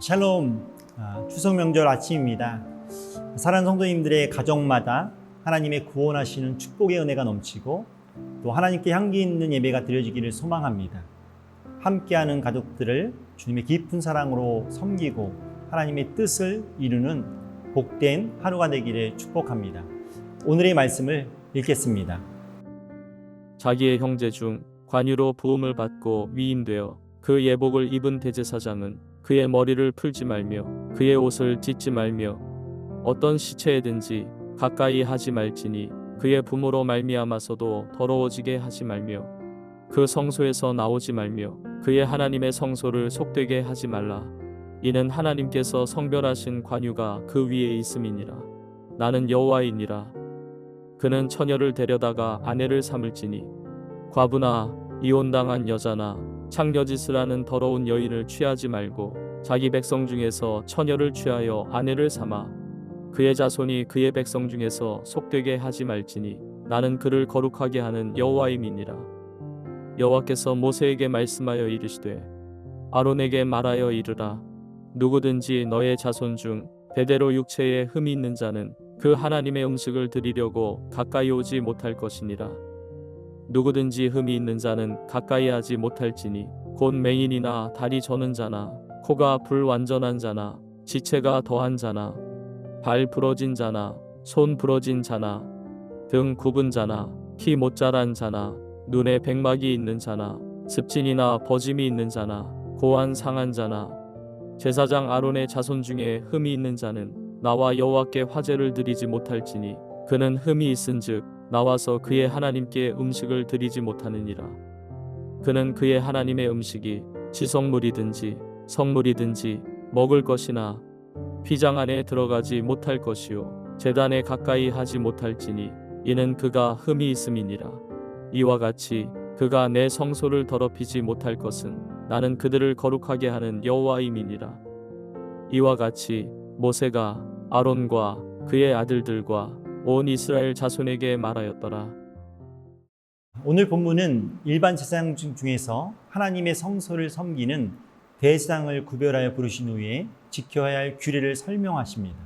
샬롬. 추석 명절 아침입니다. 사랑하는 성도님들의 가정마다 하나님의 구원하시는 축복의 은혜가 넘치고 또 하나님께 향기 있는 예배가 드려지기를 소망합니다. 함께하는 가족들을 주님의 깊은 사랑으로 섬기고 하나님의 뜻을 이루는 복된 하루가 되기를 축복합니다. 오늘의 말씀을 읽겠습니다. 자기의 형제 중 관유로 부음을 받고 위임되어 그 예복을 입은 대제사장은 그의 머리를 풀지 말며 그의 옷을 찢지 말며 어떤 시체에든지 가까이 하지 말지니 그의 부모로 말미암아서도 더러워지게 하지 말며 그 성소에서 나오지 말며 그의 하나님의 성소를 속되게 하지 말라. 이는 하나님께서 성별하신 관유가 그 위에 있음이니라. 나는 여호와이니라. 그는 처녀를 데려다가 아내를 삼을지니 과부나 이혼당한 여자나 창녀짓을 하는 더러운 여인을 취하지 말고 자기 백성 중에서 처녀를 취하여 아내를 삼아 그의 자손이 그의 백성 중에서 속되게 하지 말지니 나는 그를 거룩하게 하는 여호와임이니라. 여호와께서 모세에게 말씀하여 이르시되 아론에게 말하여 이르라. 누구든지 너의 자손 중 대대로 육체에 흠이 있는 자는 그 하나님의 음식을 드리려고 가까이 오지 못할 것이니라. 누구든지 흠이 있는 자는 가까이 하지 못할지니 곧 맹인이나 다리 저는 자나 코가 불완전한 자나 지체가 더한 자나 발 부러진 자나 손 부러진 자나 등 굽은 자나 키 못 자란 자나 눈에 백막이 있는 자나 습진이나 버짐이 있는 자나 고안 상한 자나 제사장 아론의 자손 중에 흠이 있는 자는 나와 여호와께 화제를 드리지 못할지니 그는 흠이 있은즉 나와서 그의 하나님께 음식을 드리지 못하느니라. 그는 그의 하나님의 음식이 지성물이든지 성물이든지 먹을 것이나 휘장 안에 들어가지 못할 것이요 제단에 가까이 하지 못할지니 이는 그가 흠이 있음이니라. 이와 같이 그가 내 성소를 더럽히지 못할 것은 나는 그들을 거룩하게 하는 여호와임이니라. 이와 같이 모세가 아론과 그의 아들들과 온 이스라엘 자손에게 말하였더라. 오늘 본문은 일반 제사장 중에서 하나님의 성소를 섬기는 대제사장을 구별하여 부르신 후에 지켜야 할 규례를 설명하십니다.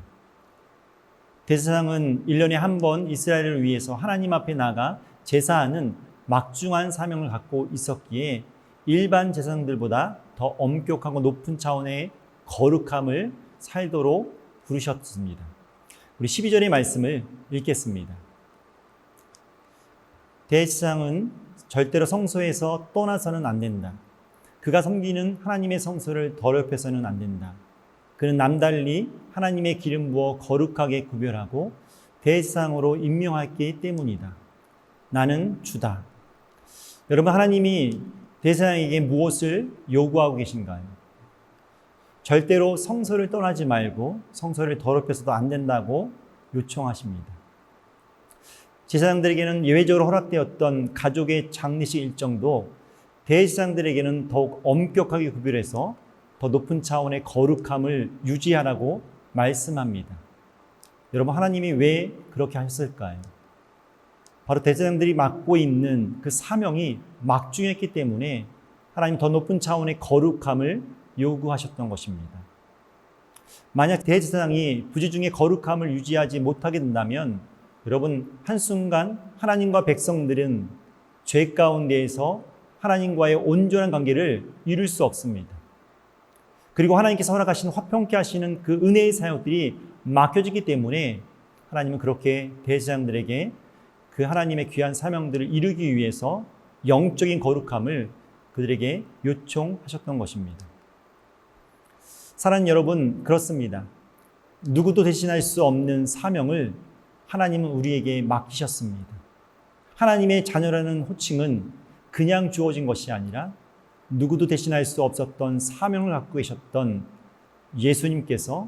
대제사장은 1년에 한 번 이스라엘을 위해서 하나님 앞에 나가 제사하는 막중한 사명을 갖고 있었기에 일반 제사장들보다 더 엄격하고 높은 차원의 거룩함을 살도록 부르셨습니다. 우리 12절의 말씀을 읽겠습니다. 대제사장은 절대로 성소에서 떠나서는 안 된다. 그가 섬기는 하나님의 성소를 더럽혀서는 안 된다. 그는 남달리 하나님의 기름 부어 거룩하게 구별하고 대제사장으로 임명했기 때문이다. 나는 주다. 여러분, 하나님이 대제사장에게 무엇을 요구하고 계신가요? 절대로 성소를 떠나지 말고 성소를 더럽혀서도 안 된다고 요청하십니다. 제사장들에게는 예외적으로 허락되었던 가족의 장례식 일정도 대제사장들에게는 더욱 엄격하게 구별해서 더 높은 차원의 거룩함을 유지하라고 말씀합니다. 여러분, 하나님이 왜 그렇게 하셨을까요? 바로 대제사장들이 맡고 있는 그 사명이 막중했기 때문에 하나님 더 높은 차원의 거룩함을 요구하셨던 것입니다. 만약 대제사장이 부지중에 거룩함을 유지하지 못하게 된다면 여러분, 한순간 하나님과 백성들은 죄 가운데에서 하나님과의 온전한 관계를 이룰 수 없습니다. 그리고 하나님께서 허락하신 화평케 하시는 그 은혜의 사역들이 막혀지기 때문에 하나님은 그렇게 대제사장들에게 그 하나님의 귀한 사명들을 이루기 위해서 영적인 거룩함을 그들에게 요청하셨던 것입니다. 사랑하는 여러분, 그렇습니다. 누구도 대신할 수 없는 사명을 하나님은 우리에게 맡기셨습니다. 하나님의 자녀라는 호칭은 그냥 주어진 것이 아니라 누구도 대신할 수 없었던 사명을 갖고 계셨던 예수님께서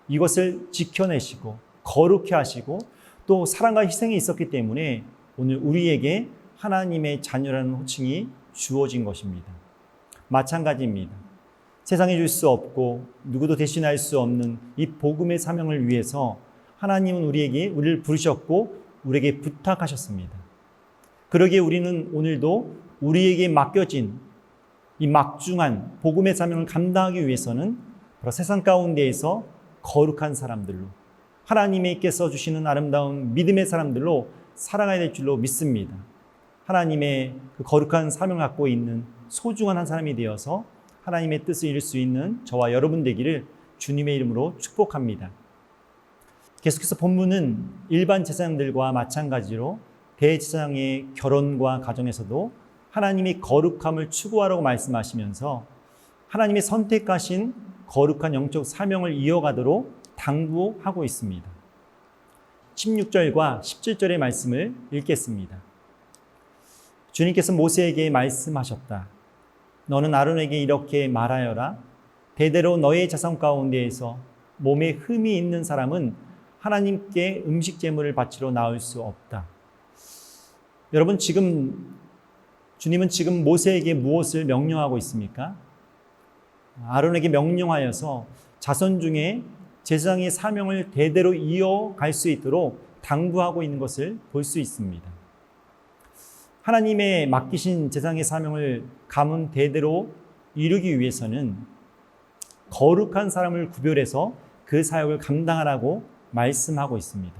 이것을 지켜내시고 거룩해 하시고 또 사랑과 희생이 있었기 때문에 오늘 우리에게 하나님의 자녀라는 호칭이 주어진 것입니다. 마찬가지입니다. 세상에 줄 수 없고 누구도 대신할 수 없는 이 복음의 사명을 위해서 하나님은 우리를 부르셨고 우리에게 부탁하셨습니다. 그러기에 우리는 오늘도 우리에게 맡겨진 이 막중한 복음의 사명을 감당하기 위해서는 바로 세상 가운데에서 거룩한 사람들로, 하나님께서 주시는 아름다운 믿음의 사람들로 살아가야 될 줄로 믿습니다. 하나님의 그 거룩한 사명을 갖고 있는 소중한 한 사람이 되어서 하나님의 뜻을 이룰 수 있는 저와 여러분 되기를 주님의 이름으로 축복합니다. 계속해서 본문은 일반 제사장들과 마찬가지로 대제사장의 결혼과 가정에서도 하나님이 거룩함을 추구하라고 말씀하시면서 하나님의 선택하신 거룩한 영적 사명을 이어가도록 당부하고 있습니다. 16절과 17절의 말씀을 읽겠습니다. 주님께서 모세에게 말씀하셨다. 너는 아론에게 이렇게 말하여라. 대대로 너의 자손 가운데에서 몸에 흠이 있는 사람은 하나님께 음식 제물을 바치러 나올 수 없다. 여러분, 주님은 지금 모세에게 무엇을 명령하고 있습니까? 아론에게 명령하여서 자손 중에 제사장의 사명을 대대로 이어갈 수 있도록 당부하고 있는 것을 볼 수 있습니다. 하나님의 맡기신 제사장의 사명을 가문 대대로 이루기 위해서는 거룩한 사람을 구별해서 그 사역을 감당하라고 말씀하고 있습니다.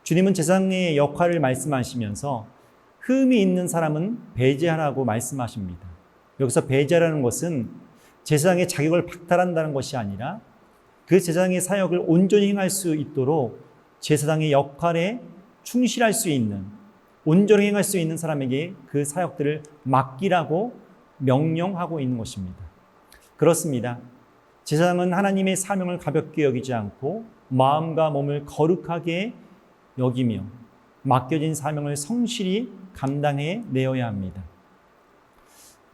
주님은 제사장의 역할을 말씀하시면서 흠이 있는 사람은 배제하라고 말씀하십니다. 여기서 배제하라는 것은 제사장의 자격을 박탈한다는 것이 아니라 그 제사장의 사역을 온전히 행할 수 있도록 제사장의 역할에 충실할 수 있는, 온전히 행할 수 있는 사람에게 그 사역들을 맡기라고 명령하고 있는 것입니다. 그렇습니다. 제사장은 하나님의 사명을 가볍게 여기지 않고 마음과 몸을 거룩하게 여기며 맡겨진 사명을 성실히 감당해 내어야 합니다.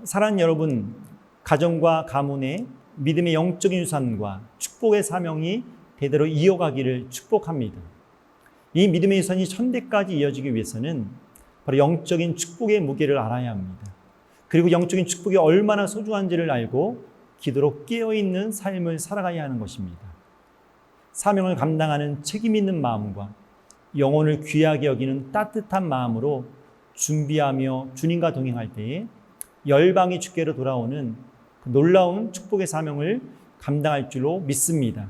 사랑하는 여러분, 가정과 가문의 믿음의 영적인 유산과 축복의 사명이 대대로 이어가기를 축복합니다. 이 믿음의 유산이 천대까지 이어지기 위해서는 바로 영적인 축복의 무게를 알아야 합니다. 그리고 영적인 축복이 얼마나 소중한지를 알고 기도로 깨어있는 삶을 살아가야 하는 것입니다. 사명을 감당하는 책임 있는 마음과 영혼을 귀하게 여기는 따뜻한 마음으로 준비하며 주님과 동행할 때에 열방이 주께로 돌아오는 그 놀라운 축복의 사명을 감당할 줄로 믿습니다.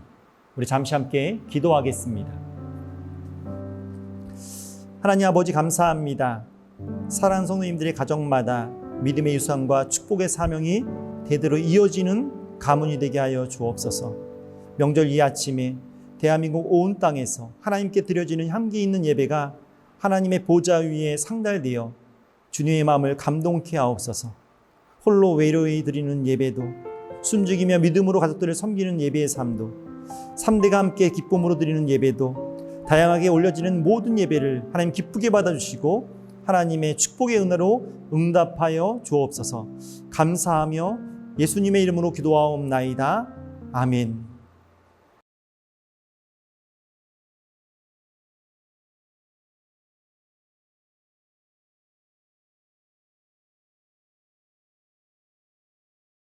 우리 잠시 함께 기도하겠습니다. 하나님 아버지, 감사합니다. 사랑하는 성도님들의 가정마다 믿음의 유산과 축복의 사명이 대대로 이어지는 가문이 되게 하여 주옵소서. 명절 이 아침에 대한민국 온 땅에서 하나님께 드려지는 향기 있는 예배가 하나님의 보좌 위에 상달되어 주님의 마음을 감동케 하옵소서. 홀로 외로이 드리는 예배도, 숨죽이며 믿음으로 가족들을 섬기는 예배의 삶도, 3대가 함께 기쁨으로 드리는 예배도, 다양하게 올려지는 모든 예배를 하나님 기쁘게 받아주시고 하나님의 축복의 은혜로 응답하여 주옵소서. 감사하며 예수님의 이름으로 기도하옵나이다. 아멘.